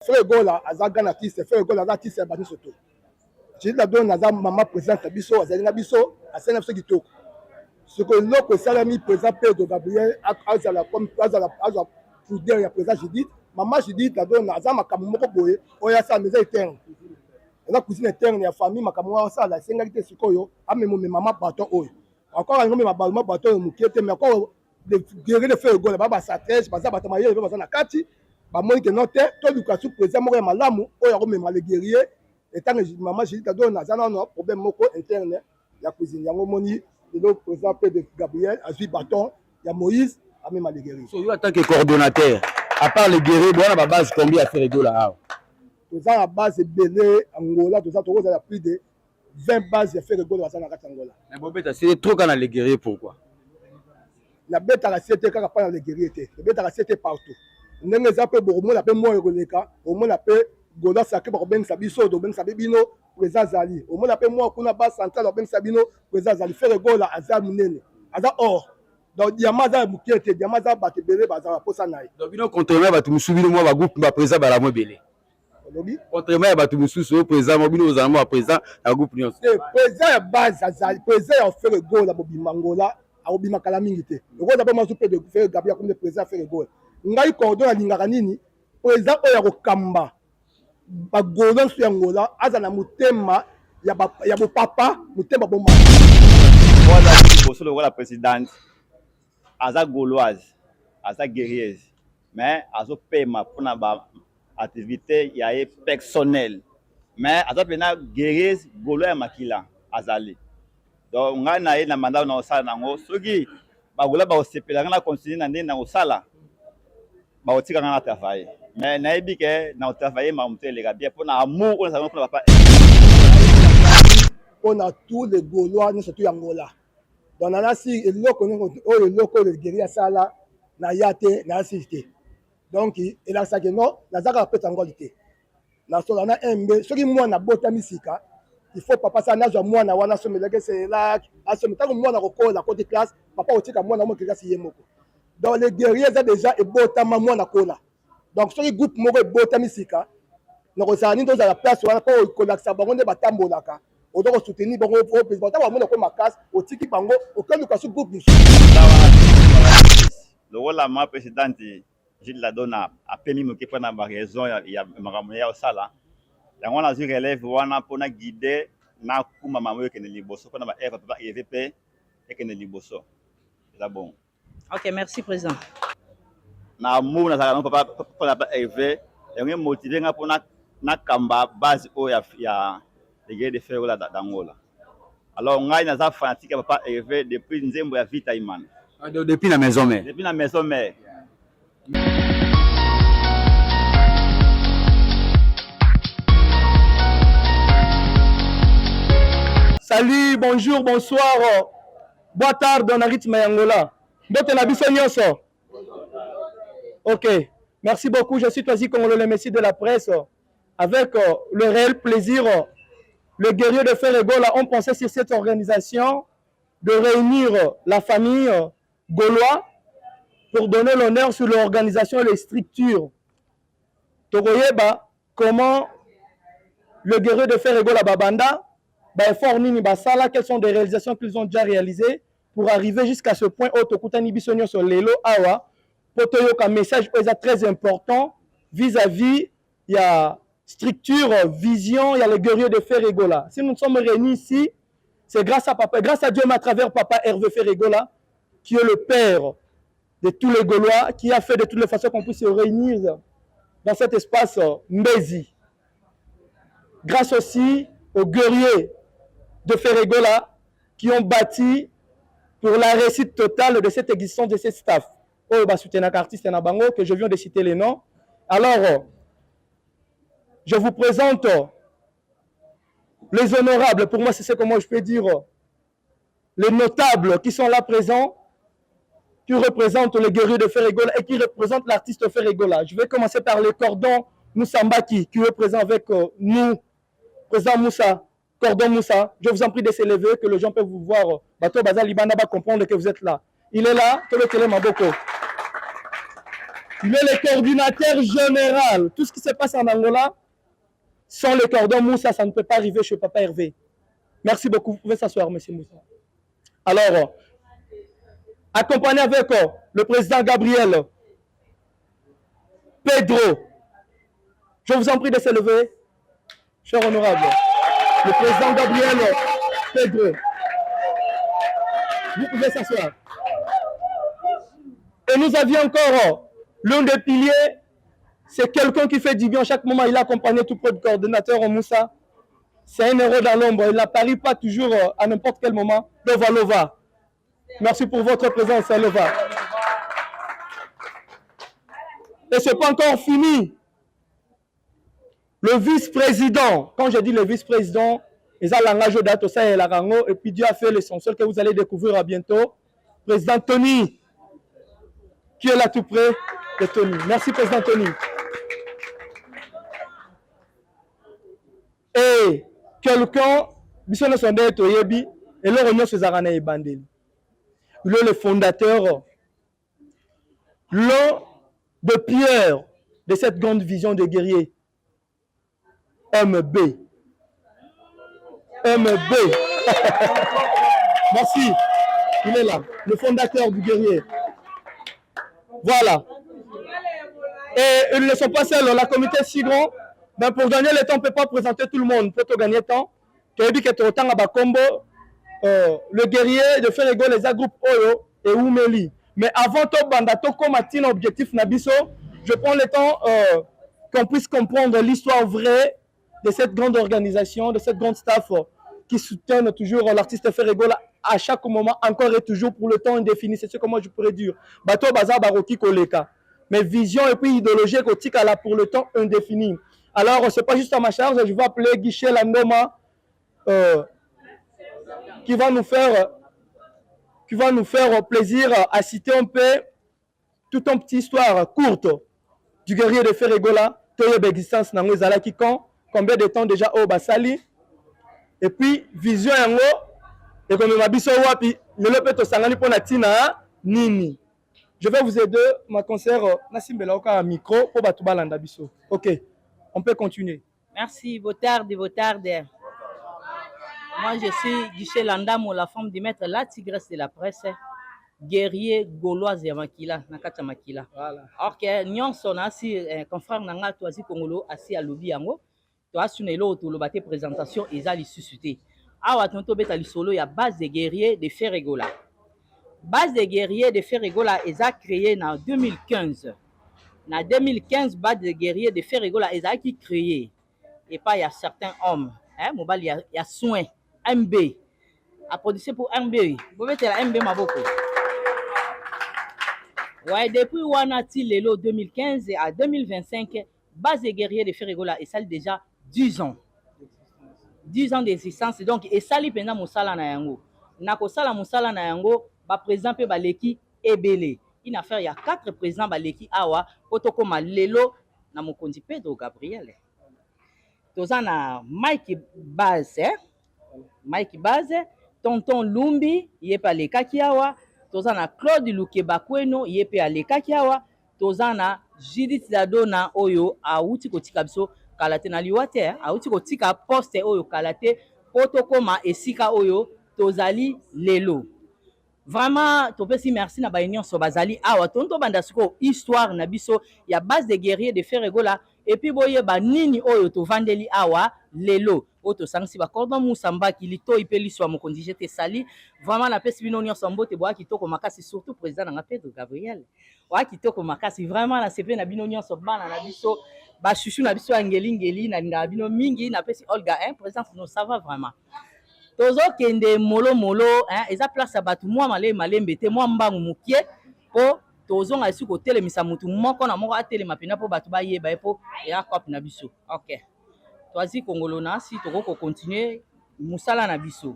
Frère Gola, Azagan artiste, Frère Gola, artiste, Bani Soto. J'ai dit la donne à maman présente à Bisso, à Zalina Bisso, à Sénaf Gito. Ce que l'autre salami présent Père de Gabriel, à la poudre, à présent, j'ai dit, maman, j'ai dit, la donne à Zama Kamoko Boye, Oya sa maison éterne. La cuisine interne, la famille, ma camarade, ça, la singalité, c'est quoi, à mes maman, bâton, encore un homme, ma maman, bâton, mouquette, mais encore, de guérir le feu, Gola, Baba, sa tête, Baza, Batamaye, Baza, Kati. Moi qui note tout le cas sous présent moi malamu o ya komema le guerrier et tant que maman j'ai dit que na zana no problème moko interne ya cuisine yango moni le président de Gabriel a bâton ya Moïse a même le guerrier. So you en tant que coordonnateur à part le guerrier bon na base combien à faire de là tous à base belé Angola tous à tous à plus de 20 bases ya faire de Angola na Angola. Mais bobeta c'est trop quand le guerrier pourquoi la bête à la CT quand pas le guerrier le bête à la CT partout. Ndenge za pe bomo la pe mo ekoleka au moins la pe gola sake ba ben sabiso do ben sabino présent zali au moins la pe mo kuna base centrale ben sabino présent zali faire gola aza munene aza or donc diama za mukete diama za batebele baza posa nayi donc bino contrairement ba tumusubino mo ba groupe ba présent ba la mo belé lobi contrairement ba tumususu présent mo bino za mo présent la groupe nyos présent ya base azali présent ya faire gola bobimangola a obima kala mingi te ko za pe mo super de faire Gabriel comme le présent faire gola ngai cordon alingaka nini président oyo akokamba bagolo so ya ngola aza na motema ya bopapa motema bomba voilà liboso lokola présidente aza gauloise aza guerrieuse mais azopema mpona baactivité ya ye personnel mais aza mpena guerrieuse gaulois ya makila azali donc ngai na ye na mandat na kosala nango soki bagola bakosepelanga na continue na ndenge na kosala baotika nga na travailler mais nayebi ke na travailler ma moto eleka bien mpona amour oyo nazalaki mpona papa mpona tous les gaulois nyonso to ya ngola donc nanasi eloko oyo eloko oyo guerrier asala na ya te nayasi te donc elakisaki no nazalaka kopesa ngoli te nasola na mb soki mwana abotami sika il faut papa sa nazwa mwana wana asomelaki selelaki asome ntango mwana kokola kote classe papa otika mwana omokelasi ye moko donc les guerriers ont déjà ebotama mwana kola donc soki groupe moko ebotami sika nakozala nini tozala place wana mpo kolakisa bango nde batambolaka oza kosoutenir bango ntango bamona ko makasi otiki bango okeluka su groupe mosusu lokola ma présidente Gilles Ladona apemi moke mpona baraison ya makambo ya osala yango nazwi relève wana mpona guide na kuma mama oyo ekende liboso mpona baere papa eve mpe ekende liboso eza bon. Ok, merci président. Na amour nazalaka nango papa mpona papa eve yango emotive nga mpona nakamba base oyo ya guerrier de fer oyo d'Angola. Alors ngai naza fanatique ya papa eve depuis nzembo ya vita imana depuis la maison mère. Depuis la maison mère. Salut, bonjour, bonsoir, boa tarde na rythme ya Angola. Bote na biso nyonso. Ok, merci beaucoup. Je suis Toisi Congolo, le messie de la presse. Avec le réel plaisir, le guerrier de Fer et Gola ont pensé sur cette organisation de réunir la famille gauloise pour donner l'honneur sur l'organisation et les structures. Togoyeba, comment le guerrier de Fer et Gola Babanda, effort nini basala, quelles sont des réalisations qu'ils ont déjà réalisées pour arriver jusqu'à ce point où Tokutani Bisonyo sur Lelo Awa, pour te un message très important vis-à-vis il y a structure, vision, il y a le guerrier de Fer et Gola. Si nous sommes réunis ici, c'est grâce à papa, grâce à Dieu, mais à travers papa Hervé Fer et Gola, qui est le père de tous les Gaulois, qui a fait de toutes les façons qu'on puisse se réunir dans cet espace Mbezi. Grâce aussi aux guerriers de Fer et Gola qui ont bâti pour la réussite totale de cette existence de ces staff. Oh, bah, soutien artiste Nabango, que je viens de citer les noms. Alors, je vous présente les honorables, pour moi c'est ce que moi je peux dire, les notables qui sont là présents, qui représentent les guerriers de Fer et Gola et qui représentent l'artiste Fer et Gola. Je vais commencer par le cordon Moussambaki, qui est présent avec nous, président Moussa. Cordon Moussa, je vous en prie de s'élever, que les gens peuvent vous voir. Bato Baza Libana va comprendre que vous êtes là. Il est là, que le Télé Maboko. Il est le coordinateur général. Tout ce qui se passe en Angola, sans le cordon Moussa, ça ne peut pas arriver chez Papa Hervé. Merci beaucoup. Vous pouvez s'asseoir, monsieur Moussa. Alors, accompagné avec le président Gabriel, Pedro, je vous en prie de se lever, cher honorable. Le président Gabriel, Pedro, vous pouvez s'asseoir. Et nous avions encore l'un des piliers, c'est quelqu'un qui fait du bien à chaque moment. Il a accompagné tout près du coordinateur Moussa. C'est un héros dans l'ombre. Il n'apparaît pas toujours à n'importe quel moment. Lova Lova. Merci pour votre présence, Lova. Et ce n'est pas encore fini. Le vice-président, quand je dis le vice-président, ils ont langage date au et la rango, et puis Dieu a fait l'essentiel que vous allez découvrir à bientôt. Président Tony, qui est là tout près de Tony. Merci, président Tony. Et quelqu'un, il est le fondateur, l'un de pierre de cette grande vision des guerriers. MB. MB. Merci. Il est là, le fondateur du guerrier. Voilà. Et ils ne sont pas seuls, la communauté est si grand. Ben pour gagner le temps, on ne peut pas présenter tout le monde. Pour gagner le temps, tu as dit que tu as autant à Bakombo, le guerrier de faire les groupes Oyo et Oumeli. Mais avant tout, Bandato, comme un objectif Nabiso, je prends le temps qu'on puisse comprendre l'histoire vraie de cette grande organisation, de cette grande staff qui soutient toujours l'artiste Ferregola à chaque moment, encore et toujours pour le temps indéfini. C'est ce que moi je pourrais dire. Bato Bazar Baroki Koleka. Mais vision et puis idéologie là pour le temps indéfini. Alors, ce n'est pas juste à ma charge, je vais appeler Guichet Landoma qui va nous faire plaisir à citer un peu toute une petite histoire courte du guerrier de Ferregola, Toyeb existence Nango Zalaki quand, combien de temps déjà au Basali, et puis vision yango, et comme ma biso wapi, le lopeto sangani pour Natina Nini. Je vais vous aider, ma concert, Nassim Belaoka à micro pour Batouba Landa biso. Ok, on peut continuer. Merci, Votard. Moi, je suis Guichet Landamo, la femme du maître, la tigresse de la presse, guerrier gauloise ya Makila, Nakata Makila. Voilà. Or que nyonso na si confrère nanga toasi Congolo asi à lobi yango, to asunelo to lobate présentation ezali suscité. Awa tonto beta lisolo ya base des guerriers de Ferregola. Base des guerriers de Ferregola est créée en 2015. En 2015, base des guerriers de Ferregola est créée. Et pas il y a certains hommes, hein, mobile il y a soin, MB, à produire pour MB. Vous mettez la MB Maboko. Ouais, depuis Wanati Lelo 2015 à 2025, base des guerriers de Ferregola est ça déjà 10 ans. 10 ans d'existence. Donc, et ça li pendant Moussala na yango. Nako sala Moussala na yango, ba président pe baleki ebele. Une affaire, il y a 4 présidents baleki awa, otokoma Lelo na mokonzi Pedro Gabriel. Tozana Mike Base, Mike Base, Tonton Lumbi, yepa leka kiawa, tozana Claude Lukebakweno, yepa leka kiawa, tozana Judith Zadona oyo auti kotika biso kalate na liwate, auti kotika poste oyo kalate potokoma esika oyo tozali lelo. Vraiment, topesi merci na baunion so bazali awa tonto banda siko histoire na biso ya base des guerriers de Ferregola. Et puis boye ba nini oyo to vandeli awa lelo oto sangsi ba cordon musamba ki lito ipeli so mokonzi jete sali vraiment na pesi bino nyonso mbote boa kitoko makasi surtout président na Pedro Gabriel wa kitoko makasi vraiment na sepe na bino nyonso bana na biso ba chouchou na biso ngeli na bino mingi na pesi Olga hein présence nous ça va vraiment tozo kende molo hein eza place à batu moi malembe te moi mbangu mukie po tozonga esi kotelemisa mutu moko na moko atelema pena po batu bayeba po ya cop na biso. OK. Toazi Congolo na si toko continuer musala na biso.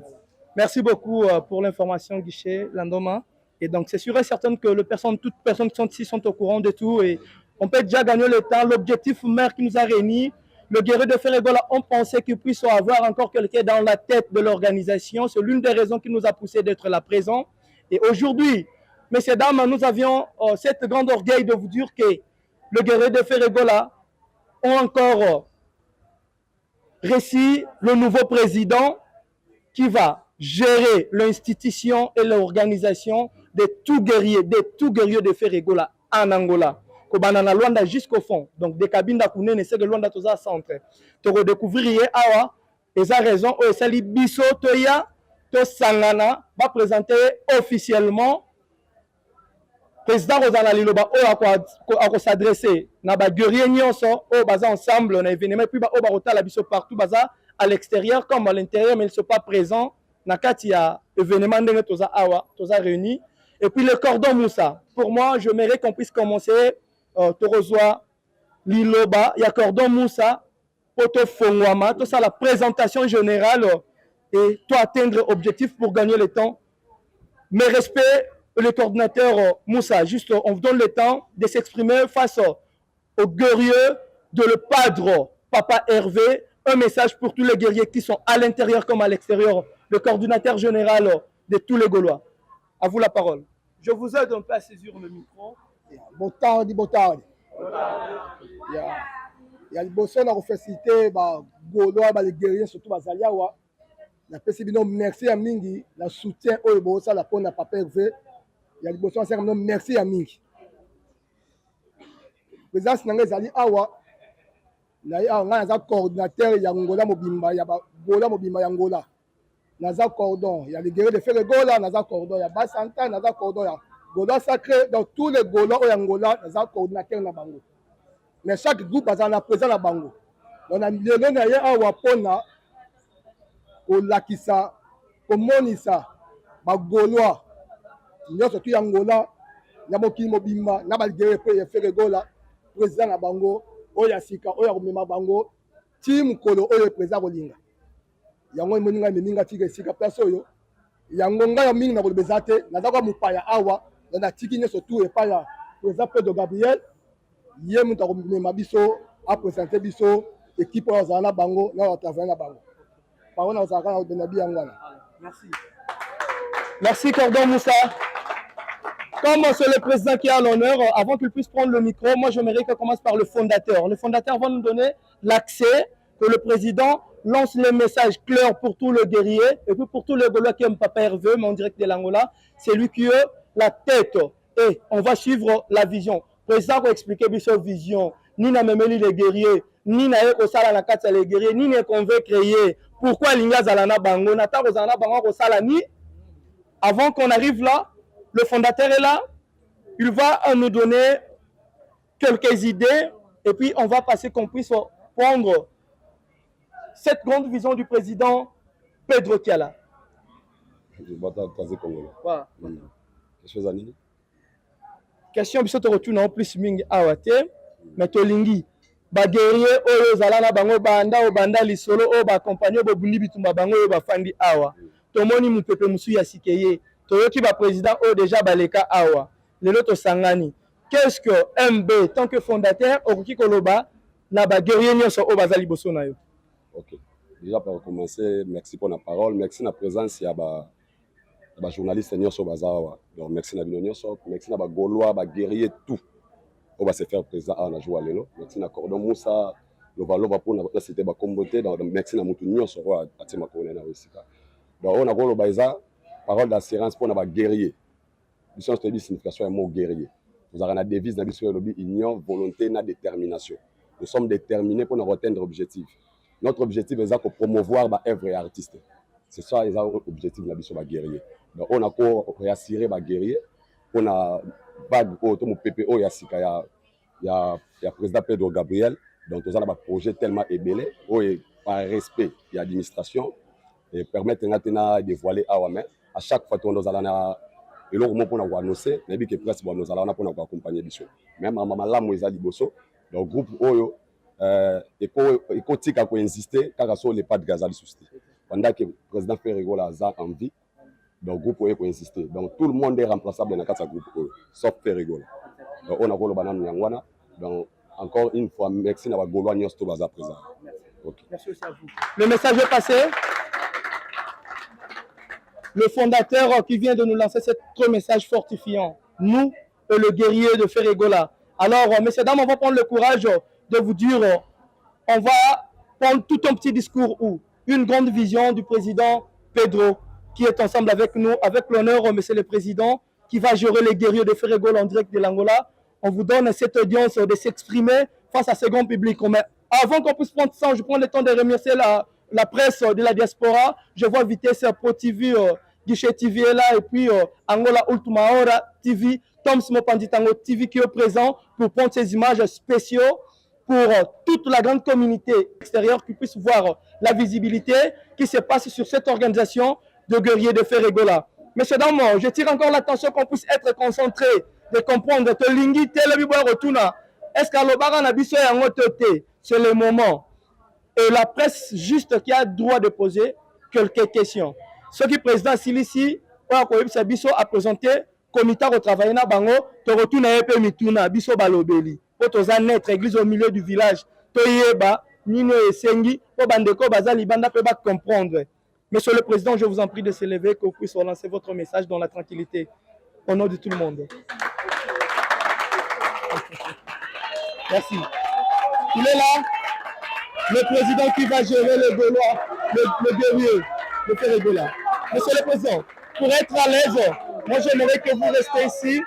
Merci beaucoup pour l'information Guichet Landoma. Et donc c'est sûr et certain que toutes personnes qui sont ici sont au courant de tout et on peut déjà gagner le temps. L'objectif maire qui nous a réunis, le guerrier de Ferregola, on pensait qu'il puisse avoir encore quelqu'un dans la tête de l'organisation. C'est l'une des raisons qui nous a poussé d'être là présent. Et aujourd'hui, messieurs, dames, nous avions cette grande orgueil de vous dire que le guerrier de Ferregola ont encore reçu le nouveau président qui va gérer l'institution et l'organisation de tout guerrier de Ferregola en Angola. Kobanana Luanda jusqu'au fond. Donc, des cabines d'Akounene, c'est que Luanda toza centre. Tu redécouvrir awa, et ça raison, et ça biso toya, to sangana, va présenter officiellement président Rosana Liloba, à s'adresser, na ba guerrier nyonso, au baza ensemble, on a événement, puis ba rota la biso partout, baza à l'extérieur comme à l'intérieur, mais ils ne sont pas présents. Nakati ya événement de toza awa, toza réunis. Et puis le cordon Moussa. Pour moi, je mérite qu'on puisse commencer Torozwa Liloba, il y a cordon Moussa, Poto Fongwama, tout ça la présentation générale et toi atteindre objectif pour gagner le temps. Mes respects, le coordinateur Moussa, juste on vous donne le temps de s'exprimer face aux guerriers de le padre Papa Hervé. Un message pour tous les guerriers qui sont à l'intérieur comme à l'extérieur, le coordinateur général de tous les Gaulois. À vous la parole. Je vous aide un peu à saisir le micro. Botard. Il y a le bosso dans la félicité, Gaulois, les guerriers, surtout Bazaliawa. La présidente, merci à Mingi, la soutien au bossa, la pona Papa Hervé. Il y a le bosso, merci à Mingi. Président Sinangé Awa. Naza coordinateur ya Angola mobimba ya Gola mobimba ya Angola. Naza cordon, il y a les guerriers de Ferregola, Naza cordon, il y a Bassanta, Naza cordon, il y a Gola sacré, dans tous les Gola au Angola, Naza coordinateur na bango. Mais chaque groupe a un présent na bango. On a mis le naye awa pona au lakisa, au monisa, ba Gaulois. Nous sommes tous Angola, na moki mobimba, na ba guerrier de Ferregola, président na bango. Oya sika oya komema bango team kolo oyo président kolinga yango moninga meninga tika sika place oyo yango ngaya mingi na kolobeza te nazaka mupaya awa na tiki nyoso tout epa ya président Pedro Gabriel ye muta komema biso a présenter biso équipe oyo zana bango na travailler na bango parona ozaka na benabi yangwana. Merci Cordon Moussa. Comme c'est le président qui a l'honneur, avant qu'il puisse prendre le micro, moi j'aimerais qu'on commence par le fondateur. Le fondateur va nous donner l'accès, que le président lance les messages clairs pour tous les guerriers et puis pour tous les Gaulois qui aiment Papa Hervé, mais en direct de l'Angola. C'est lui qui a la tête et on va suivre la vision. Le président va expliquer sa vision. Ni na memeli les guerriers, ni na eko sala na kati les guerriers, ni na qu'on veut créer. Pourquoi l'inga zalana bango, nata rozana bango ko sala ni. Avant qu'on arrive là, le fondateur est là, il va nous donner quelques idées et puis on va passer qu'on puisse prendre cette grande vision du président Pedro Kiala. Voilà. Question biso to retourne en plus mingi awate mais to lingi ba guerrier oyo zalana bango banda o banda lisolo o ba compagnie bo bundi bitumba bango yo ba fandi awa to moni mupepe musu ya sikeye. Toyoki ba président o déjà baleka awa lelo to sangani. Qu'est-ce que MB tant que fondateur okoki koloba na ba guerrier nyonso o bazali boso na yo? OK. Déjà pour commencer, merci pour la parole, merci la présence ya ba journaliste nyonso bazawa. Donc merci na bino nyonso, merci na ba Gaulois, ba guerrier tout. On va se faire président à la joie lelo. Merci na Cordon Moussa, le valo va pour na c'était ba comboté donc merci na mutu nyonso wa atima ko na wesika. Donc on a ko lo baiza parole d'assurance pour nos guerriers. Nous sommes une signification du mot guerrier. Nous avons une devise dans l'histoire de union, volonté, et détermination. Nous sommes déterminés pour atteindre l'objectif. Notre objectif est de promouvoir l'œuvre artistique. C'est ça l'objectif de l'histoire des guerriers. Donc on a réassuré les guerriers. On a vague autour PPO, il y a le président Pedro Gabriel. Donc nous avons un projet tellement ébélé, par respect de l'administration, et permettre de dévoiler à main. À chaque fois que nous allons et là pour nous annoncer mais que presque nous allons pour nous accompagner biso même à maman là moïse liboso donc groupe oyo et kotika ko insister car sur les pas de Gaza souci pendant que le président Ferregola a envie donc groupe oyo ko insister donc tout le monde est remplaçable dans le groupe oyo sauf Ferregola donc on a ko le banane yangwana donc encore une fois merci na ba Gaulois nyos to baza présent. OK. Merci aussi à vous. Le message est passé. Le fondateur qui vient de nous lancer ce message fortifiant. Nous, le guerrier de Ferregola, Alors, messieurs, dames, on va prendre le courage de vous dire, on va prendre tout un petit discours ou une grande vision du président Pedro, qui est ensemble avec nous, avec l'honneur, monsieur le président, qui va gérer les guerriers de Ferrégol en direct de l'Angola. On vous donne cette audience de s'exprimer face à ce grand public. Mais avant qu'on puisse prendre ça, je prends le temps de remercier la presse de la diaspora. Je vois Vitesse Pro TV, Guichet TV est là, et puis Angola Ultima Hora TV, Tom Simopanditango TV qui est présent pour prendre ces images spéciaux pour toute la grande communauté extérieure qui puisse voir la visibilité qui se passe sur cette organisation de guerriers de Ferrégol. Messieurs, dames, je tire encore l'attention qu'on puisse être concentré, de comprendre que Lingi Telebibo Rotuna, est-ce qu'à l'Obara Nabiso est en autorité? C'est le moment. Et la presse juste qui a droit de poser quelques questions. Ce qui président Silici, Biso a présenté comité au travail na bango, te retourne à Epe Mituna, Biso Balobeli. Pour tous être église au milieu du village, Toyeba, Nino et Sengi, pour Bandeko, Bazali Banda peut pas comprendre. Monsieur le Président, je vous en prie de se lever, que vous puissiez relancer votre message dans la tranquillité. Au nom de tout le monde. Merci. Il est là, le président qui va gérer le Gaulois, le guerrier, le Ferrégol. Monsieur le Président, pour être à l'aise, moi j'aimerais que vous restez ici.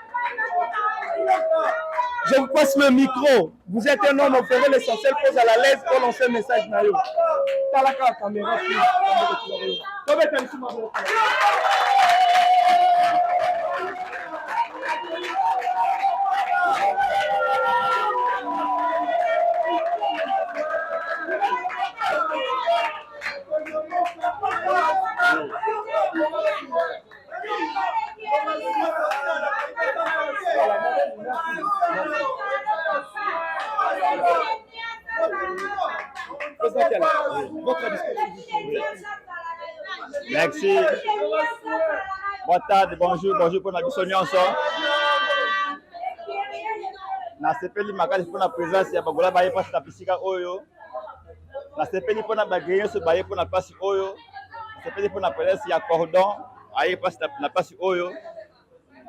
Je vous passe le micro. Vous êtes un homme, on ferait l'essentiel, pose à la l'aise pour lancer un message. T'as la caméra. Merci. Boa tarde, bonjour pour la bisognance. Na sepeli makali pour la présence ya bagola baye pasi na pisika oyo. Na sepeli pour na bagrier so baye pour na pasi oyo. Na sepeli pour na présence ya cordon aye pasi na pasi oyo.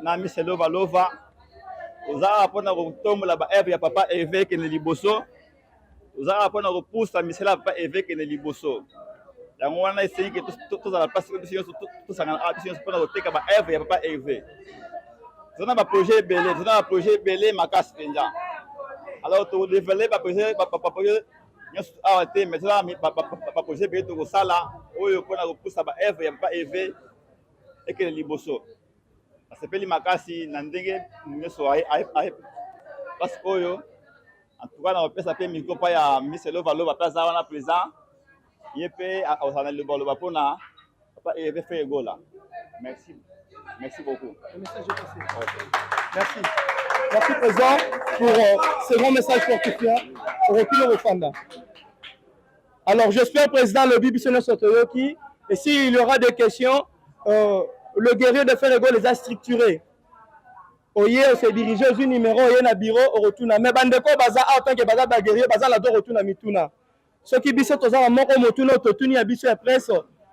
Na miselo balova. Oza pour na retomber ba eve ya papa évêque ne liboso. Oza pour na repousser misela papa évêque ne liboso. yango wana esengeli ke tozala place oyo biso nyonso tosangana awa biso nyonso mpona koteka baevre ya papa herve toza na baprojet ebele makasi mpenza alors todevele baprojet nyonso awa te mais toza na baprojet ebele tokosala oyo mpona kopusa baevre ya papa herve ekele liboso asepeli makasi na ndenge nyonso aye place oyo en tout cas na kopesa mpe mikro mpa ya miselo valoba mpe aza wana présent ye pe osana lobaloba mpona papa Hervé Ferrégol. Merci beaucoup. Le message est passé. Merci. Merci président pour ce grand message fortifiant au recul au Fanda. Alors j'espère président le Bibisono Sotoyoki et s'il y aura des questions, le guerrier de Ferrégol les a structurés. Oye se diriger au numéro oye na bureau au retourna mais bandeko baza en tant que baza ba guerrier baza la do retourna mituna. Ce qui biso tozala moko motuna totuni ya biso ya presse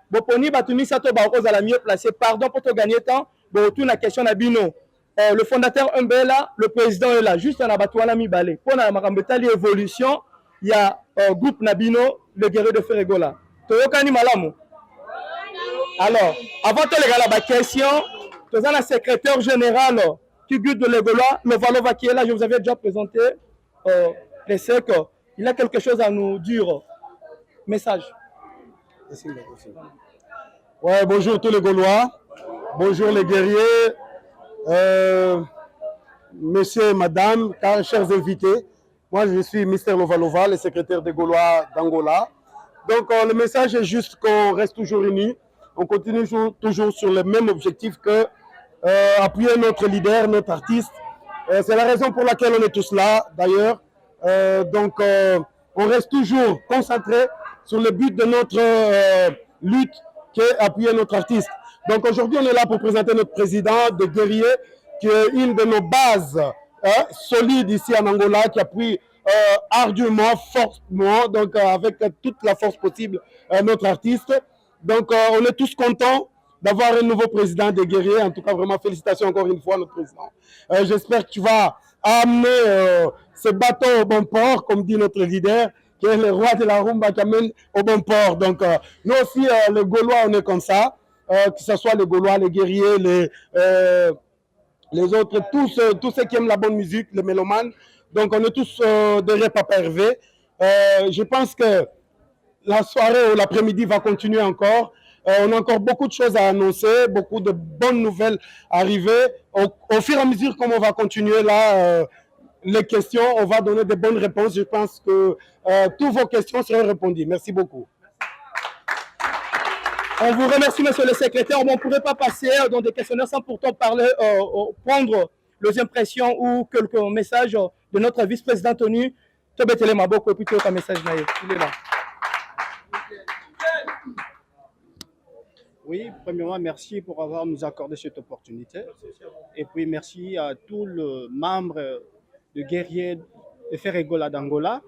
boponi batuni sato ba kozala mieux placé pardon pour te gagner temps bo retourna question na bino le fondateur Mbela le président est là juste na batwana mibale pona makambo tali évolution il y a groupe Nabino le guerrier de Ferrégol toyokani malamu. Alors avant de regarder la question tozala secrétaire général qui guide de l'Egola, le Valova qui est là, je vous avais déjà présenté les secs. Il a quelque chose à nous dire. Message. Ouais, bonjour tous les Gaulois, bonjour les guerriers, messieurs et madame, chers invités. Moi, je suis Mister Lovalova, le secrétaire des Gaulois d'Angola. Donc, le message est juste qu'on reste toujours unis. On continue toujours sur le même objectif que appuyer notre leader, notre artiste. C'est la raison pour laquelle on est tous là, d'ailleurs. Donc, on reste toujours concentré sur le but de notre lutte, qui est appuyer notre artiste. Donc, aujourd'hui, on est là pour présenter notre président de guerrier, qui est une de nos bases solides ici en Angola, qui appuie ardument, fortement, donc avec toute la force possible, notre artiste. Donc, on est tous contents d'avoir un nouveau président des guerriers. En tout cas, vraiment, félicitations encore une fois, notre président. J'espère que tu vas a amené ce bateau au bon port, comme dit notre leader, qui est le roi de la rumba qui amène au bon port. Donc, nous aussi, les Gaulois, on est comme ça, que ce soit les Gaulois, les guerriers, les autres, tous ceux qui aiment la bonne musique, les mélomanes. Donc, on est tous derrière Papa Hervé. Je pense que la soirée ou l'après-midi va continuer encore. On a encore beaucoup de choses à annoncer, beaucoup de bonnes nouvelles arriver. Au fur et à mesure comme on va continuer là, les questions, on va donner de bonnes réponses. Je pense que toutes vos questions seront répondues. Merci beaucoup. On vous remercie, monsieur le secrétaire. On ne pourrait pas passer dans des questionnaires sans pourtant parler, prendre les impressions ou quelques messages de notre vice-président Tony. Tobetele Maboko et puis tout un message. Il est là. Oui, premièrement, merci pour avoir nous accordé cette opportunité. Et puis, merci à tous les membres de guerriers de Ferregola d'Angola.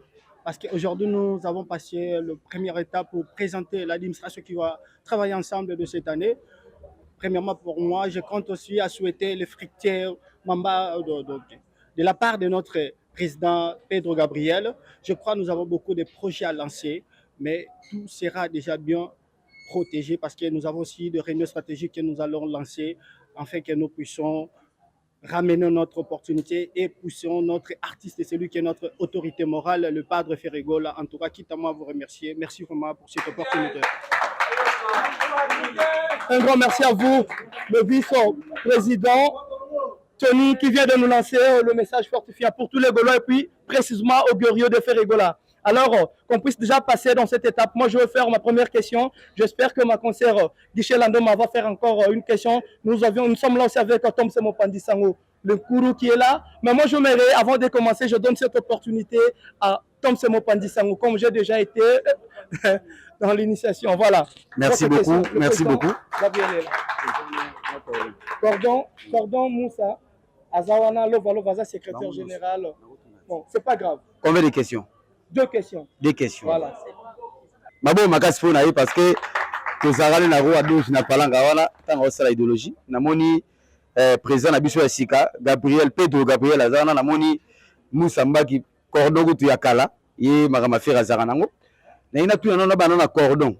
Parce qu'aujourd'hui, nous avons passé la première étape pour présenter l'administration qui va travailler ensemble de cette année. Premièrement, pour moi, je compte aussi à souhaiter les fructières Mamba de la part de notre président Pedro Gabriel. Je crois que nous avons beaucoup de projets à lancer, mais tout sera déjà bien protégé parce que nous avons aussi des réunions stratégiques que nous allons lancer afin que nous puissions ramener notre opportunité et poussions notre artiste et celui qui est notre autorité morale, le Padre Ferregola. En tout cas, quitte à moi vous remercier. Merci vraiment pour cette opportunité. Un grand merci à vous, le vice-président Tony, qui vient de nous lancer le message fortifiant pour tous les Gaulois et puis précisément aux guerriers de Ferregola. Alors, qu'on puisse déjà passer dans cette étape. Moi, je vais faire ma première question. J'espère que ma conseillère Guichet Landoma va faire encore une question. Nous sommes là aussi avec Tom Semopandi Sango, le Kourou qui est là. Mais moi, je m'aimerais, avant de commencer, je donne cette opportunité à Tom Semopandi Sango, comme j'ai déjà été dans l'initiation. Voilà. Merci beaucoup. Merci beaucoup. Cordon Moussa, Azawana Lovalovaza, secrétaire général. Bon, c'est pas grave. Combien de questions? 2 questions. 2 questions. Voilà. Mabo makasi fona ye parce que tozalali na roi douze na palanga wana tanga osala idéologie namoni président na biso ya sika Gabriel Pedro Gabriel azana namoni Moussa Mbaki cordon kutu ya kala ye makama fera azaka nango na ina tu na bana na cordon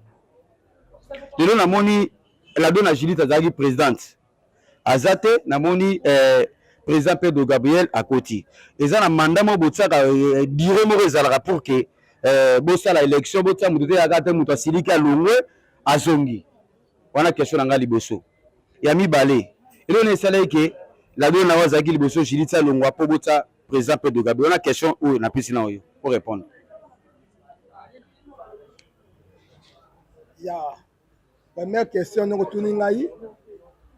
lelo namoni la dona Judith azaki présidente azate namoni président Pedro Gabriel à côté. Et ça, na mandat mo botsaka dire mo ezalaka pour que bosala élection botsa mutu te akate mutu asilika longwe azongi. Wana question nanga liboso. Ya mibale. Elo ne sala ke la dona wazaki liboso Jilitsa longwa po botsa président Pedro Gabriel. Wana question ou na pisi na oyo pour répondre. Ya première question ngo tuni ngai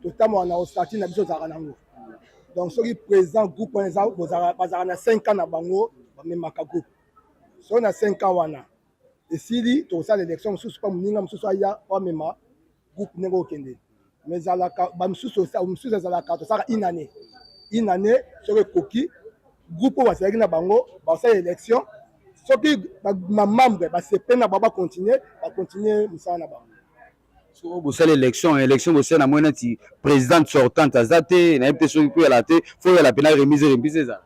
totamo na ostati na biso zaka nango. Donc, ceux qui président groupe, on a 5 ans à Bango, même à groupe. Si on a 5 ans, et si on a l'élection, je ne sais pas si on a un groupe négo kende. Mais à la carte, une année. Une année, sur le coquille, groupe on va faire une bango, on va l'élection. Ceux qui ma membre, c'est peine à continuer, à continuer, ça na bango. Vous savez l'élection, vous savez la moyenne de présidente sortante à Zate, n'a pas été surpris à la tête, il faut la peine à remiser ça.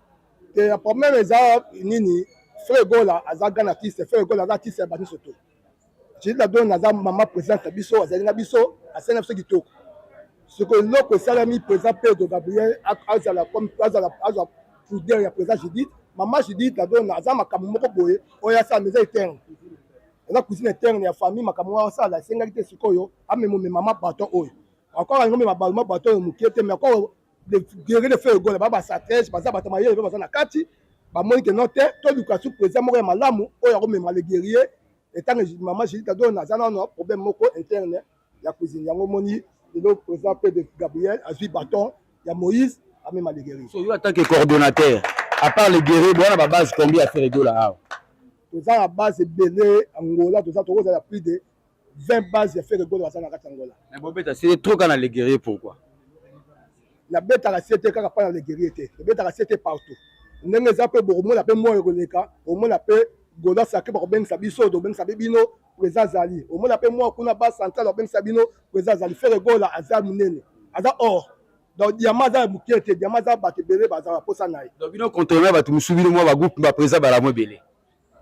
Le problème est ça, Nini, Ferregola, Azagan artiste, Ferregola artiste, c'est Bani Soto. J'ai dit la donne à maman présidente Bisso, à Zalina Bisso, à Sénaf Gito. Ce que l'autre salami président Pedro Gabriel, à la pour dire le président Judith, maman Judith, la donne à Zama Kamoko Boye, Oya sa maison éterne. La cousine interne de la famille, ma camarade, ça, la singalité, c'est quoi, à mes maman bâton, encore un homme, ma bâton, qui était, mais encore, de guérir de faire goal, baba sa tête, basa batamaye, basa na kati, ba moi que note, tout du cas, sous président, moi, malamu, oya, même les guerriers, et tant que maman, j'ai dit, t'as donné, ça, non, problème, moko, interne, la cousine, yango moni, le président de Gabriel, a suivi bâton, il y a Moïse, à même les guerriers. So, en tant que coordonnateur, à part les guerriers, bon, la base, combien à faire les goals là? Tous à la base belé Angola, tous à tous à plus de 20 bases de faire de goal dans la Angola. Mais bon, c'est trop quand on a les guerriers, pourquoi? La bête à la CT quand on a les guerriers, la bête à la CT partout. On a des appels pour moi, la paix moi Roleka, au moins la paix Gola Sake pour Ben Sabiso, de Ben Sabino, président Zali. Au moins la paix moi qu'on a base centrale Ben Sabino, président Zali faire de goal à Azam Nene. Ada or, donc diamant za mukie te diamant za bato ebele bazala posa na ye donc bino contrairement bato mosusu bino mwa bagroupe baprésident bala mo ebele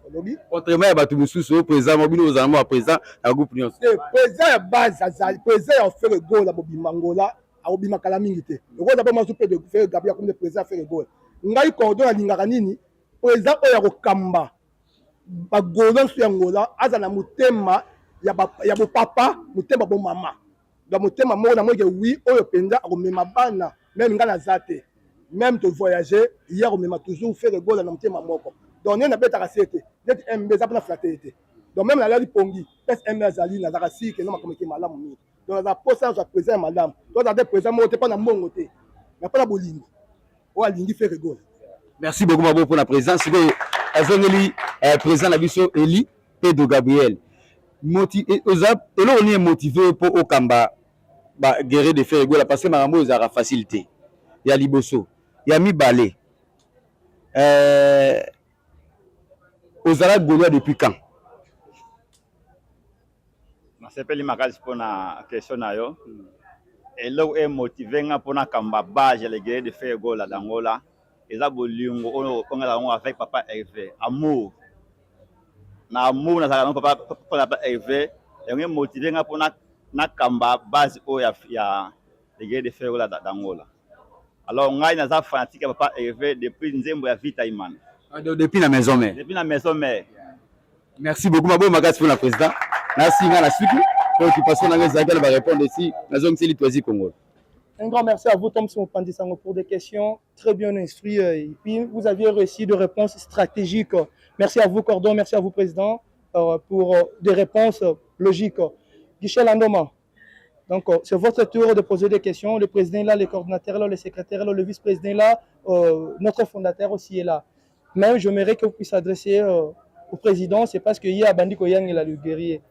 olobi contrairement ya bato mosusu oyo président mo bino ozala mo baprésident ya groupe nyonso président ya base azali président ya ofere gola mobima ngola akobima kala mingi te okoza mpe masu mpe de fere gabi ya komde président afere gola ngai cordon alingaka nini président oyo ya kokamba bagolo nyonso ya ngola aza na motema ya bopapa motema bomama donc motema moko na moyeke wi oyo mpenza akomema bana meme ngai naza te même tovoyage ya komema toujours fere gola na motema moko donc nde nabetaka se te neti mb eza mpona flattere te donc même nalali pongi pese mb azali nazalaka sike no makambo eke malamu mingi donc nazala posa azwa président ya malamu to aza te président moko te mpo na mbongo te na mpo na bolingo oyo alingi fere gola. merci beaucoup mabo mpona président sikoyo azongeli président na biso Eli Pedro Gabriel eloko nini emotive mpo okamba baguerrier de fere gola parce que makambo oyo ezalaka facilité ya liboso ya mibale ozala gaulois depuis quand? nasepeli makasi mpona question na yo eloko emotive nga mpona kamba base ya le guerrier de fere gola d'Angola eza bolingo oyo ongela yango avec papa Hervé amour na amour nazalaka nango papa Hervé yango emotive nga mpona nakamba base oyo ya le guerrier de fere gola d'Angola. Alors ngai naza fanatique ya papa Hervé depuis nzembo ya Vita Imana depuis la maison mère. Depuis la maison mère. Merci beaucoup mabo makasi pour la président. Merci nga la suite préoccupation na ngeza va répondre ici na zone c'est l'Itoisie Congo. Un grand merci à vous Thompson Pandisango pour des questions très bien instruites et puis vous aviez réussi de réponses stratégiques. Merci à vous Cordon, merci à vous président pour des réponses logiques. Guichet Landoma. Donc, c'est votre tour de poser des questions. Le président est là, le coordinateur est là, le secrétaire est là, le vice-président est là, notre fondateur aussi est là. Mais j'aimerais que vous puissiez adresser au président, c'est parce qu'il y a Bandiko Yang et le guerrier.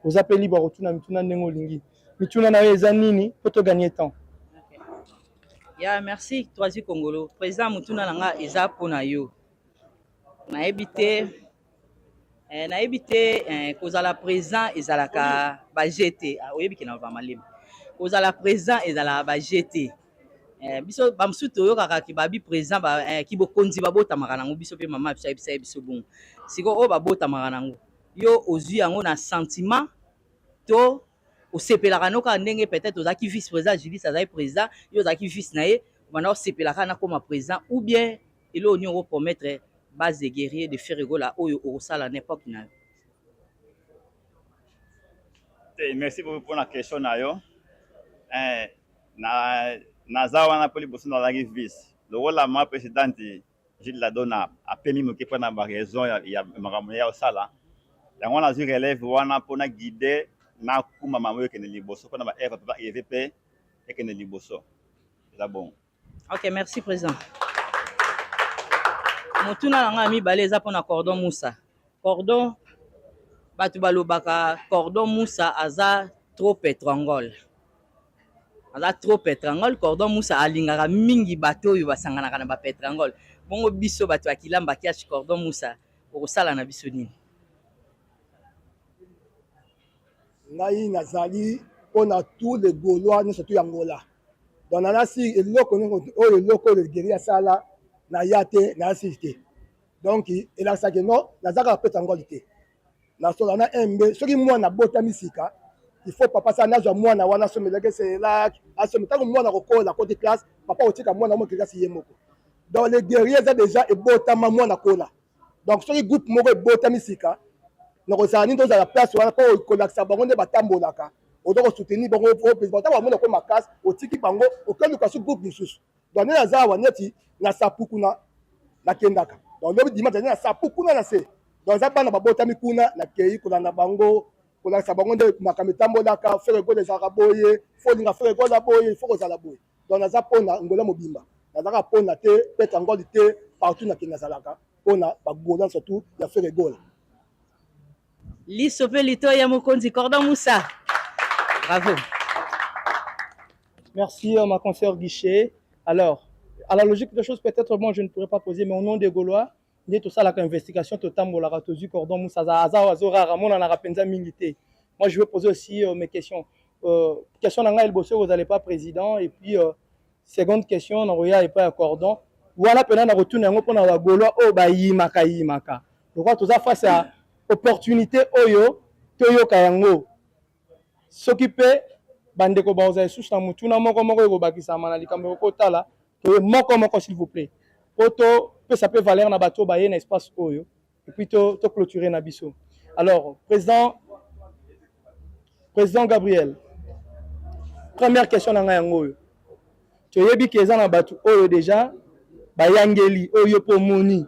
Vous appelez Barotuna, Mituna Nengolingi. Mituna na Zanini, pour te gagner temps. Yeah, merci, Toisi Congolo. Président Mutuna Nanga, Eza Ponayo. Na évité. Na évité kozala présent ezalaka ba GT oyebi ke na va malema kozala présent ezala ba GT biso bamsuto yo kaka ki babi présent ba ki bokonzi babota makanango biso pe mama biso bon siko o babota makanango yo ozui yango na sentiment to osepelaka noka ndenge peut-être ozaki vice président Julie azali président yo ozaki vice na ye bana osepelaka na koma président ou bien elo oni o promettre base de guerrier de fere gola oyo osala n'importe na. Merci beaucoup pour la question na yo. Naza wana poli boso na la vice. Le rôle la ma présidente Gilles Ladona a permis me que na ba raison ya makambo ya osala. Yango na zu relève wana pona guider na kuma mamoyo ke ne liboso pona ba papa EVP et que ne liboso. C'est bon. OK, merci président. Motuna nanga mibale eza mpona Cordon Moussa. Cordon bato balobaka Cordon Moussa aza trop pétrangole. Aza trop pétrangole. Cordon Moussa alingaka mingi bato oyo basanganaka na ba pétrangole. Bongo biso bato akilamba kiachi Cordon Moussa okosala na biso nini? Ngai nazali mpona tous les Gaulois nyonso to yangola. Donc nanasi eloko oyo eloko le guerrier asala na yate na assisté donc il a ça que non nazaka peta ngoli te na sola na mb soki mwana bota misika il faut papa ça na zo mwana wana so meleke c'est là asomi tango mwana kokola côté classe papa otika mwana mo classe yemoko donc les guerriers ça déjà et bota mwana kola donc soki groupe moko bota misika na ko ça ni dans la place wana po kolaksa bango nde batambolaka odoko soutenir bango pro président ta mwana ko makasi otiki bango okeluka su groupe mususu donc na za wa neti na sapukuna na kendaka donc lobi dimanche na sapukuna na se donc za bana babotami kuna na kei kuna na bango kuna sabango nde makamitambo laka fere go les araboye folinga fere go la boye foko za la boye donc na za pona ngola mobimba na za pona te peta ngoli te partout na kenda zalaka pona ba gola surtout ya fere go Liso pelito ya mokonzi Cordon Moussa. Bravo. Merci ma consoeur Guichet. Alors, à la logique des choses, peut-être moi je ne pourrais pas poser, mais au nom des Gaulois, il y a tout ça, l'investigation totale, la ratozu, Cordon Moussa, Azora, Ramon, on a rapenza Mingité. Moi je vais poser aussi mes questions. Question d'Anga El Bosso, vous n'allez pas président, et puis seconde question na roya et pas accordant voilà pendant na retourner yango pona ba Gaulois o ba yimaka donc tout ça face à opportunité oyo toyoka yango soki pe bandeko baoza esusu na mutuna moko ekobakisama na likambo ekotala to moko s'il vous plaît poto pe ça peut valer na bato ba ye na espace oyo et puis to clôturer na biso. Alors président Gabriel, première question na nga yango oyo toyebi ke eza na bato oyo déjà bayangeli oyo po moni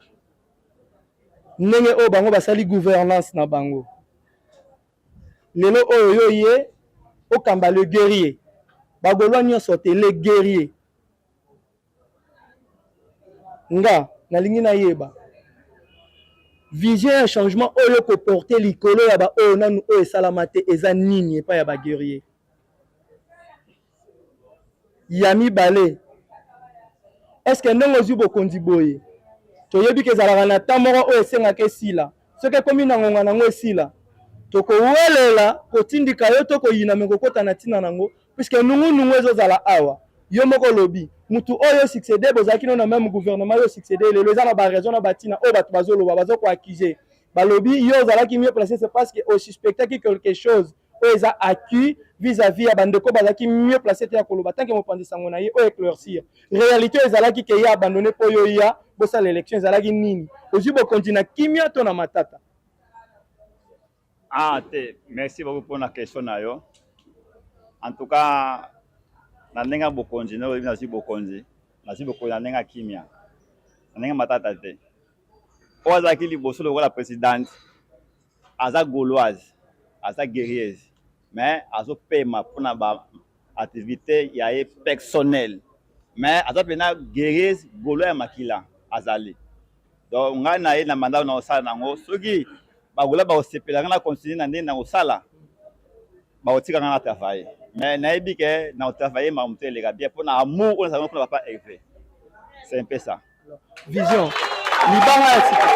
ndenge oyo bango basali gouvernance na bango lelo oyo yo ye okamba le guerrier bagolwa nyonso te le guerrier nga nalingi nayeba vision ya changement oyo koporte likolo ya ba oyo nanu oyo esalama te eza nini epai ya baguerrier ya mibale est-ce ndenge ozwi bokonzi boye toyebi ke ezalaka na ntan moko oyo esengaka esila soki ekomi na ngonga nango esila tokowelela kotindika yo tokoyina me kokota na ntina nango puisque nungunungu ezozala awa yo moko lobi mutu oyo succédé bozalaki no na même gouvernement yo succédé lelo eza na baraison na batina oyo bato bazoloba bazokoaccuse balobi yo ozalaki mieux placé c'est parce que osuspectaki quelque chose oyo eza acquis vis-à-vis ya bandeko bazalaki mieux placé te ya koloba tanke mopanzi sango na ye oyo éclaircir réalité oyo ezalaki ke ye abandonné mpo oyo ya bosala élection ezalaki nini ozwi bokonzi na kimia to na matata. Te merci beaucoup pour la question na yo. En tout cas na ndenge bokonzi na oyebi nazwi bokonzi na ndenge kimia na ndenge matata te oyo azalaki liboso lokola présidente aza gauloise aza guerrieuse mais azopema mpona baactivité ya ye personnel mais aza mpena guerrieuse gaulois ya makila azali donc ngai na ye na mandat na kosala nango soki bagaulois bakosepelanga na continue na ndenge na kosala bakotikanga na travailler mais nayebi ke na kotravailler makambo te eleka bien mpona amour oyo nazalanga mpona papa Hervé c'est un peu ça vision libanga ya sika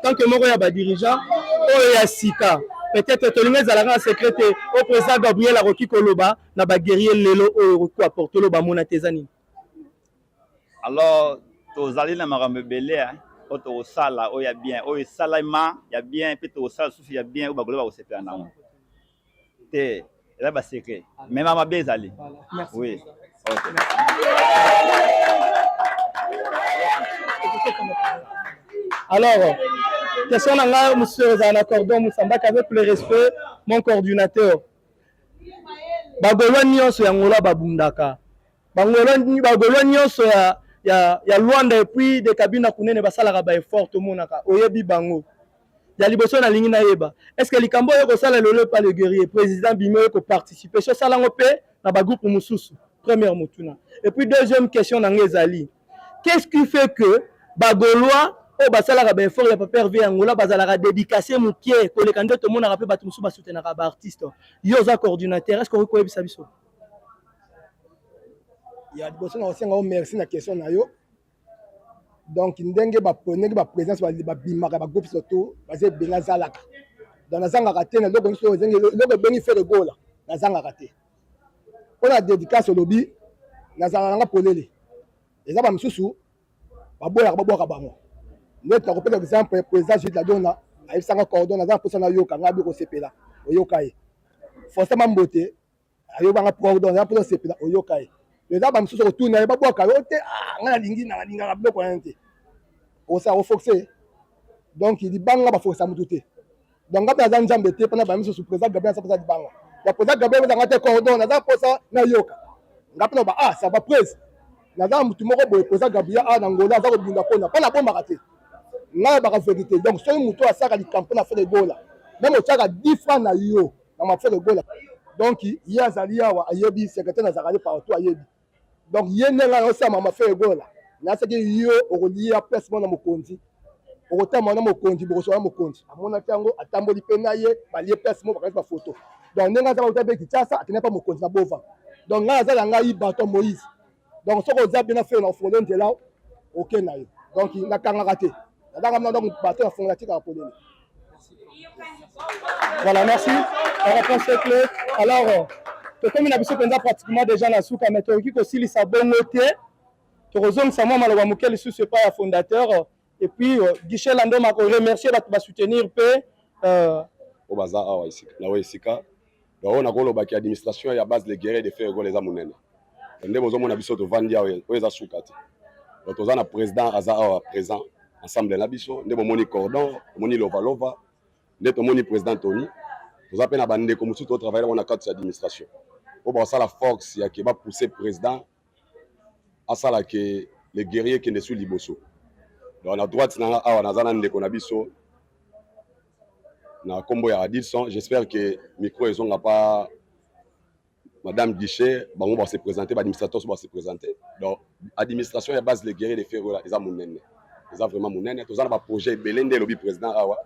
tant que moko ya badirigeant oyo ya sika peut-être tolingi ezalaka na secret te au président Gabriel akoki koloba na baguerrier lelo oyo okoki aporte lo bamona te eza nini. Alors tozali na makambo ebele oyo tokosala oyo ya bien oyo esalama ya bien mpe tokosala susu ya bien oyo bagolo bakosepela nango te eza basecret mais mabe ezali oui okay. Alors question na nga monsieur Zana Cordon Moussambaka avec le respect mon coordinateur bagolo nyonso ya ngola babundaka bagolo nyonso ya Luanda et puis de cabine kunene basalaka ba effort to monaka oyebi bango ya liboso na lingi na yeba est-ce que likambo yo ko sala lelo pa le guerrier président Bimo ko participer so sala ngo pe na ba groupe mususu première mutuna et puis deuxième question na ngezali qu'est-ce qui fait que bagolois o basalaka ba effort ya papa Hervé Angola bazalaka dédicacé mukie ko le kandidat to monaka pe batu mususu ba soutenaka ba artiste yo za coordinateur est-ce que ko yebisa biso ya liboso na osenga o merci na question na yo donc ndenge ndenge ba présence babimaka ba groupe surtout bazé benga zalaka donc nazangaka te na loko nso ozenge loko bengi faire gola nazangaka te ona dédicace lobby nazangaka nga polele eza ba misusu baboyaka bango neti nakopesa exemple président Gilles Ladona ayebisanga cordon naza mposa na yoka nga bi kosepela oyoka ye forcément mbote ayobanga cordon naza mposa kosepela oyoka ye eza bamisusu kotuna ye babwaka yo te nga nalingaka biloko wana te osala koforce donc libanga baforcesa motu te donc nga mpe naza nzambe te mpona bamisusu président Gabriel aza mposa libanga ya président Gabriel ezanga te cordon naza mposa na yoka nga mpe na ça baprese naza motu moko boye président Gabriel na ngola aza kobunda mpona bombaka te nga baka vérité donc soki motu asaka likampo na fere gola même otiaka 10 francs na yo na mafere gola donc ye azali awa ayebi secrétaire nazalaka partout ayebi donc ye ndenge osala mafere gola nasaki yo okolia place mona mokonzi okotama na mokonzi bokosola mokonzi amonaki yango atamboli mpe na ye balie place mo bakanisi bafoto donc ndenge aza bakuta mpe Kinshasa atene mpa mokonzi na bova donc ngai azala ngai bato Moïse donc soki oza bien na fere na ofungoli nzela oke na yo donc nakangaka te nazanga mna donc bato na fungola tikaka polele Voilà, merci. La réponse est claire. Alors, comme il a besoin pratiquement déjà dans le souk, mais tu aussi les sabons notés. Tu rejoins ça, moi, malheureusement, lequel sous ce pas fondateur. Et puis, Guichet Lando m'a remercié de soutenir P. Au bazar, ah, ici, là, ouais, ici, là, on a une administration et à base de guerriers de faire les amounènes. Et nous avons besoin de vendre les assoukati. Donc, nous avons un président Aza présent, ensemble de biso, nous avons un cordon, nous avons Lovalova, nous avons un président Tony. Nous avons un bandé comme tout travail dans la carte d'administration. Pour avoir la force, il y a qui va pousser le président à ça que les guerriers qui ne sont liboso. Donc, la droite, nous avons un biso. Na combo ya Adilson, j'espère que le micro ils ont pas Madame Guichet, on va se présenter, l'administrateur va se présenter. Donc administration est base les guerriers de faire là, ils ont monene. Ils ont vraiment monene. Tous ont un projet Belende lobby président awa.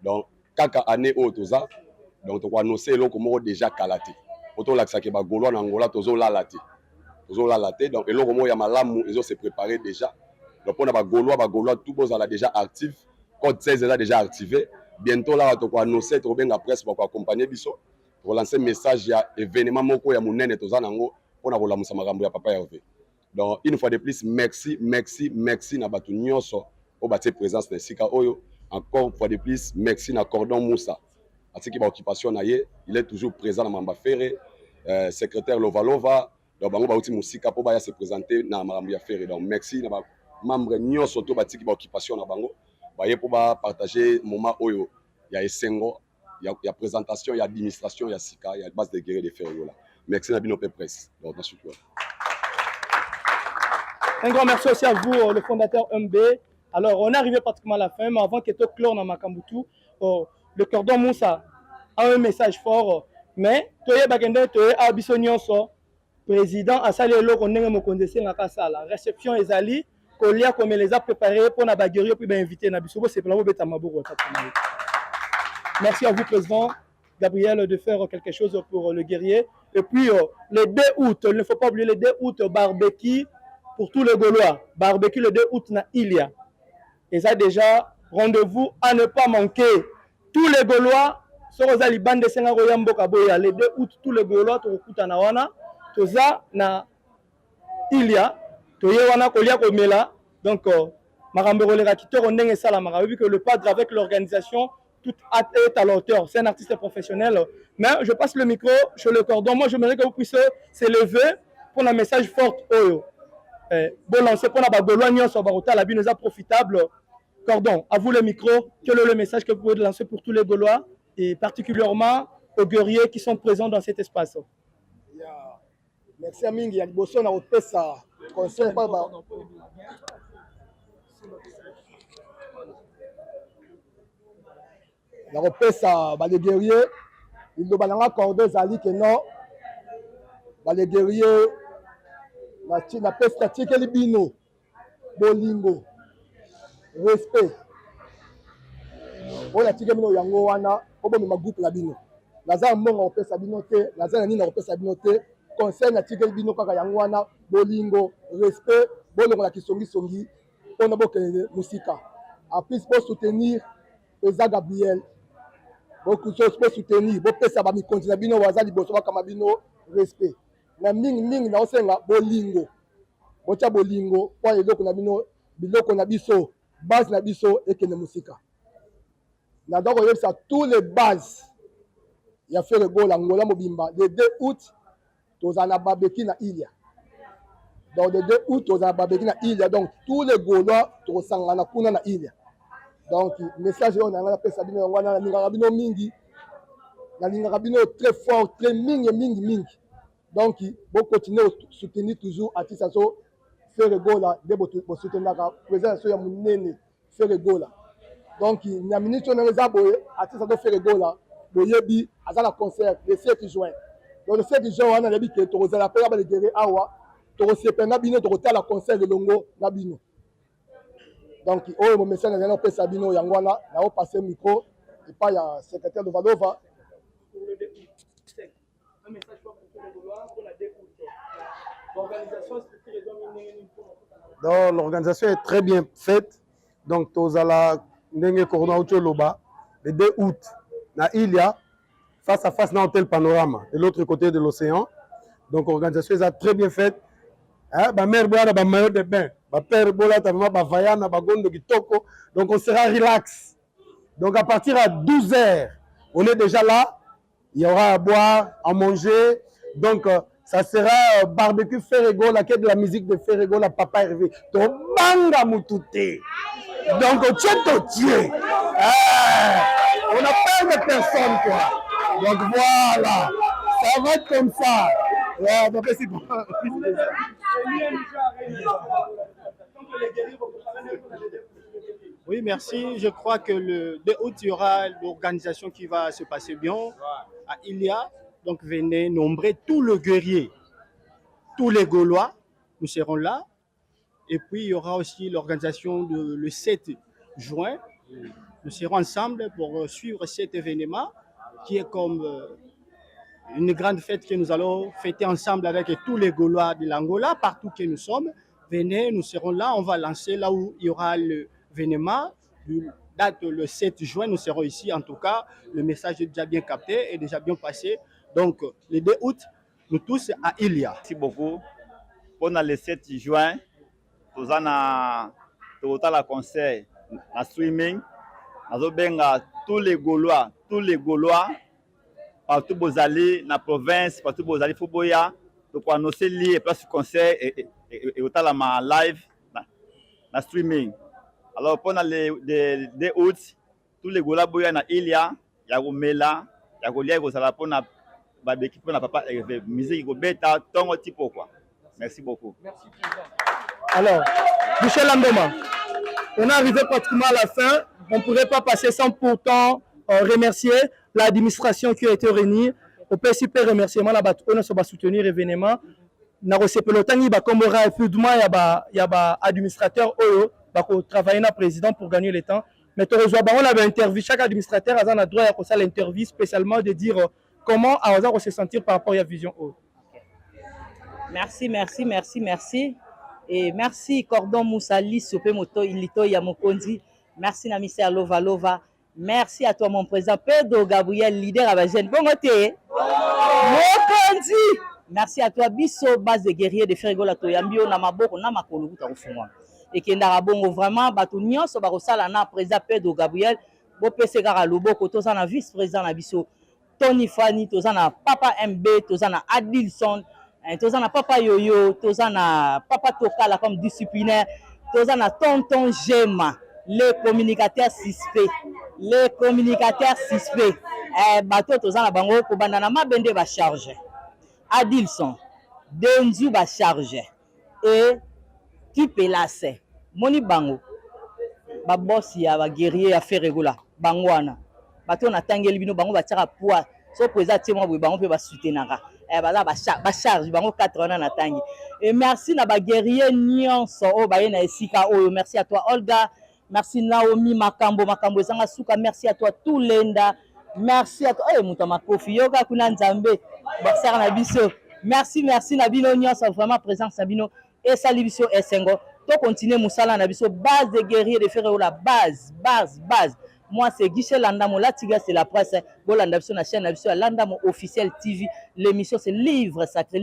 Donc chaque année au toza, donc on va annoncer là comment déjà calaté. Autant là que ça que ba Gaulois en Angola tozo la laté. Tozo la laté. Donc et là comment il y a malamu, ils ont se préparé déjà. Donc on a ba Gaulois tout beau là déjà actif. Code 16 est déjà activé. Bientôt là, on va annoncer, on va la presse pour accompagner Bisso, pour lancer un message, il y a événement moko ya munene tozanango pour la musa marambo ya papa Hervé. Donc une fois de plus, merci na batu nyonso au bâti présence de Sika Oyo. Encore une fois de plus, merci na Cordon Moussa. À ce qui va occupation naie, il est toujours présent dans Mamba Ferré, secrétaire Lovalova. Donc bango bauti musika pour se présenter na marambo ya Ferré. Donc merci na membre nyonso to bâti qui va occupation na bango. Pour partager moment où il y a Essengo, il y a présentation, il y a administration, il y a Sika, il y a base de guerriers de Ferrola. Merci à Binope Presse. Un grand merci aussi à vous, le fondateur MB. Alors, on est arrivé pratiquement à la fin, mais avant que tout clore dans Makambutu, le Cordon Moussa a un message fort. Mais, Toye Bagende, Toye Abissonionso, président, a salé l'eau qu'on est condensé dans la réception Ezali. Comme les a préparés pour la baguerie puis inviter Nabisobo, c'est pour vous. Merci à vous, président Gabriel, de faire quelque chose pour le guerrier. Et puis, le 2 août, il ne faut pas oublier le 2 août, barbecue pour tous les Gaulois. Barbecue le 2 août na Ilia. Et ça, déjà, rendez-vous à ne pas manquer. Tous les Gaulois, sur les bandes de Sengaroyambo Kaboya, le 2 août, tous les Gaulois, tu recoutes en Awana, tout ça, na Ilia. Donc, vu que le padre avec l'organisation, tout est à l'auteur. C'est un artiste professionnel. Mais je passe le micro sur le Cordon. Moi, j'aimerais que vous puissiez s'élever pour un message fort. Bon, lancer pour la Bagologne, sur Barota, la vie nous a profitable. Cordon, à vous le micro. Quel est le message que vous pouvez lancer pour tous les Gaulois et particulièrement aux guerriers qui sont présents dans cet espace? Merci à Mingi, il y a des choses à ça. Conseil pas ba la repesa ba les guerriers il do balanga cordon zali que non ba les guerriers la pesta tikeli bino bolingo respect on a tikeli bino yango wana obo ma groupe la bino naza mbongo opesa bino te naza nini na opesa bino te conseil na tikeli bino kaka yango wana bolingo respect bolongo la kisongi songi pona bokende musika en plus pour soutenir Eza Gabriel beaucoup de choses pour soutenir bo pesa ba mi continue bino wazali boso bakama bino respect na mingi na osenga bolingo bocha bolingo kwa eloko na bino biloko na biso base na biso ekende musika na donc yebisa tous les bases ya faire gola ngola mobimba le 2 août tozana barbecue na Ilia. Donc le 2 août tozana barbecue na Ilia, donc tous les Gaulois tozana kuna na Ilia. Donc message on a pesa bino wana na lingaka bino mingi na lingaka bino très fort très mingi. Donc bon continuer à soutenir toujours artiste so faire gola de bo soutenir ka présence ya munene faire gola. Donc na minute on les aboye artiste so faire gola boyebi azala concert le 7 juin. Donc le 7 juin on a dit que tozala pera ba guerrier awa tozosepena bino tokotala concert de longo na bino. Donc mon message na pesa bino yango wana na o passer micro et pas ya secrétaire de Valova. Un message fort pour les Gaulois pour la découte. L'organisation donc l'organisation est très bien faite. Donc tozala ndenge corona loba le 2 août na Ilia, face à face dans l'hôtel Panorama, de l'autre côté de l'océan. Donc, l'organisation est très bien faite. Ma mère boit un maillot de bain. Ma père boit un vayana, bagondo kitoko. Donc, on sera relax. Donc, à partir à 12h, on est déjà là. Il y aura à boire, à manger. Donc, ça sera barbecue Ferrego, la quête de la musique de Ferrego, la Papa Hervé. Donc, banga mutute. Donc, on tient. On n'a pas de personne, quoi. Donc, voilà. Ça va être comme ça. Ouais, donc, c'est bon. Oui, merci. Je crois que le 2 août, il y aura l'organisation qui va se passer bien à Ilia. Donc, venez nombrer tous les guerriers, tous les Gaulois. Nous serons là. Et puis, il y aura aussi l'organisation le 7 juin. Nous serons ensemble pour suivre cet événement qui est comme une grande fête que nous allons fêter ensemble avec tous les Gaulois de l'Angola, partout que nous sommes. Venez, nous serons là. On va lancer là où il y aura l'événement. Date le 7 juin, nous serons ici. En tout cas, le message est déjà bien capté et déjà bien passé. Donc, le 2 août, nous tous à Ilia. Merci beaucoup. Pendant le 7 juin, nous avons le concert en streaming. Nous avons tous les Gaulois, partout Bozali, dans la province, partout Bozali, Fuboya, donc on annonce lié place concert et autant la live, dans streaming. Alors pendant le 2 août, tous les Gaulois boya na Ilia, ya Romela, ya Golia, ya Gosala pour na babeki pour na papa musique go beta tongo tipo quoi. Merci beaucoup. Merci président. Alors, Michel Landoma, on est arrivé pratiquement à la fin. On ne pourrait pas passer sans pourtant remercier l'administration qui a été réunie. On peut super remerciement là on va soutenir l'événement. Na recépelotani ba kombora et puis demain il y a administrateur oyo ba ko travailler na président pour gagner le temps. Mais tu reçois on avait interview chaque administrateur a un droit à ça l'interview spécialement de dire comment on se sentir par rapport à la vision oyo. Merci. Et merci Cordon Moussali Sopé Moto Ilito Yamokondi. Merci Namisé Lova. Merci à toi mon président Pedro Gabriel, leader à la jeune. Bon côté. Mokondi. Merci à toi Bisso base de guerrier de Ferrego la Toyambio na maboko na makolo buta ofungwa. Et que ndabongo vraiment batu nyonso ba kosala na président Pedro Gabriel, bo pese kaka loboko toza na vice président na biso Tony Fani, toza na Papa MB, toza na Adilson. Toza na Papa Yoyo, toza na Papa Tokala comme disciplinaire, toza na Tonton Gema, les communicateurs suspects. Bateau toza na bango ko banda na mabende ba charge. Adilson, Denzu ba charge et Tipelase, Moni bango. Ba boss ya ba guerrier ya Ferregola, bangwana. Bateau na tangeli bino bango ba tira poids. So président témoin bo bango pe ba soutenaka. Ba charge bango 4 ans na tangi. Et merci na ba guerrier nyonso o ba na esika o. Merci à toi Olga, merci Naomi Makambo ezanga suka, merci à toi Toulenda, merci à toi muta makofi yoga kuna nzambe basara na biso. Merci na bino nyonso vraiment présence na bino et sali biso esengo. To continuer musala na biso base de guerrier de faire la base. Moi, c'est Guichet Landamo, la Tiga, c'est la presse. Bolanda, sur la chaîne, sur Landamo officiel TV. L'émission, c'est livre sacré.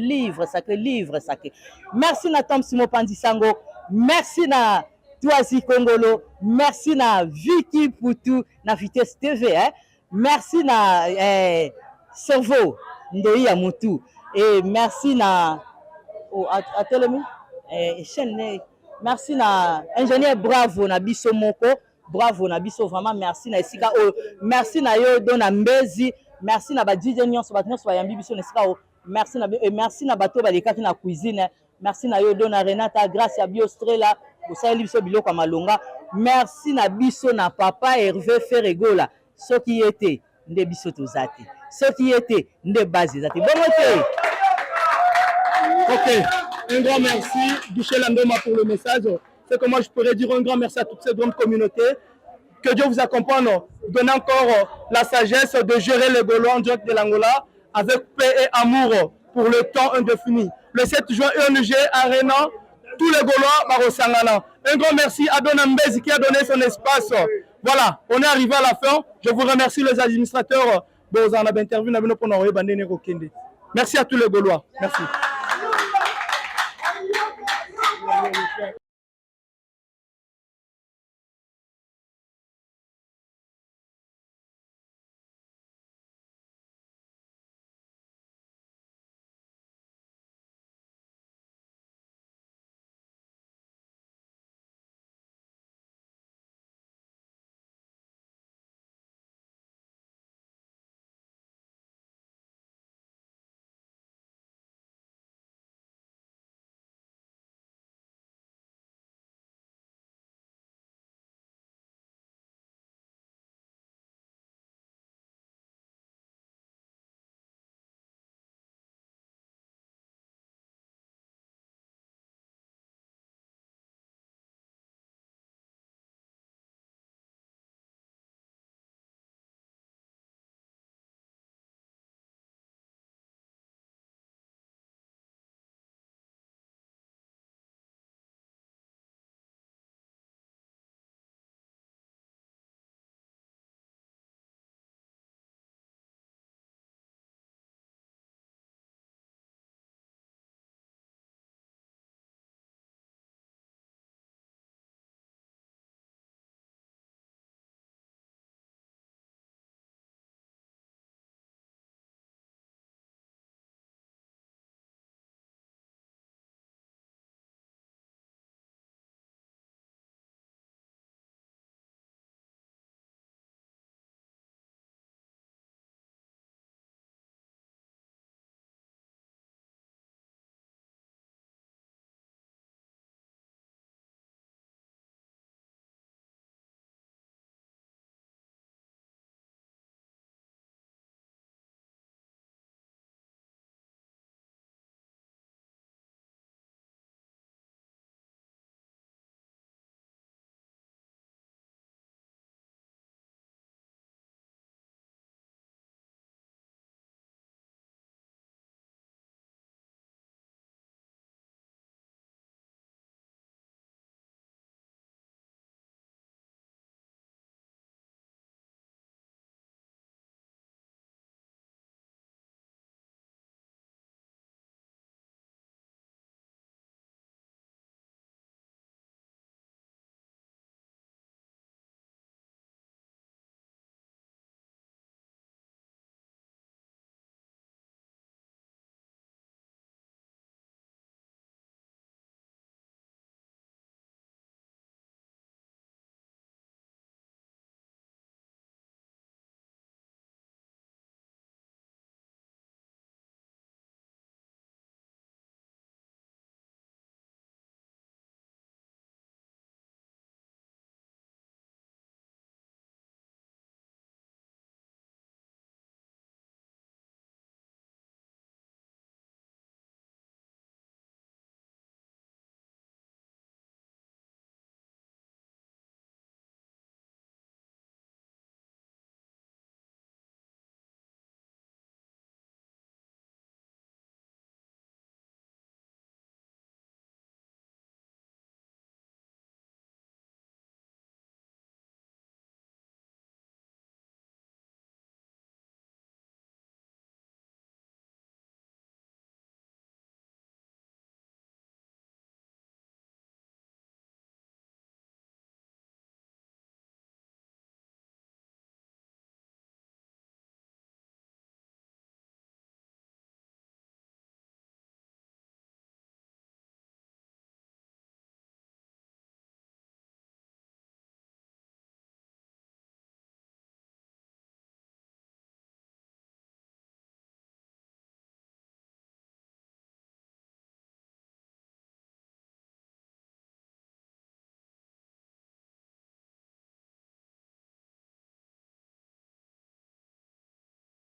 Merci na Tom Simo Pandisango. Merci na Toasi Kongolo. Merci na Vicky Poutou, na Vitesse TV. Merci na Cerveau, Ndoi Yamutu. Et merci na Atelemi. Merci na Ingénieur Bravo, na Biso Moko. Bravo na biso vraiment merci na esika o merci na yo dona mbezi merci na ba DJ nyonso ba nyonso ba yambi biso na esika o merci na bato ba lekaki na cuisine merci na yo dona Renata grâce à Biostrela osali biso biloko malonga merci na biso na Papa Hervé Ferregola soki était nde biso tozati soki était nde base zati bon côté. OK, un grand merci Michel Landoma pour le message. C'est que moi je pourrais dire un grand merci à toute cette grande communauté. Que Dieu vous accompagne, donne encore la sagesse de gérer les Gaulois en direct de l'Angola avec paix et amour pour le temps indéfini. Le 7 juin, ENG Arena, tous les Gaulois Marosangana. Un grand merci à Dona Mbezi qui a donné son espace. Voilà, on est arrivé à la fin. Je vous remercie les administrateurs. Merci à tous les Gaulois. Merci.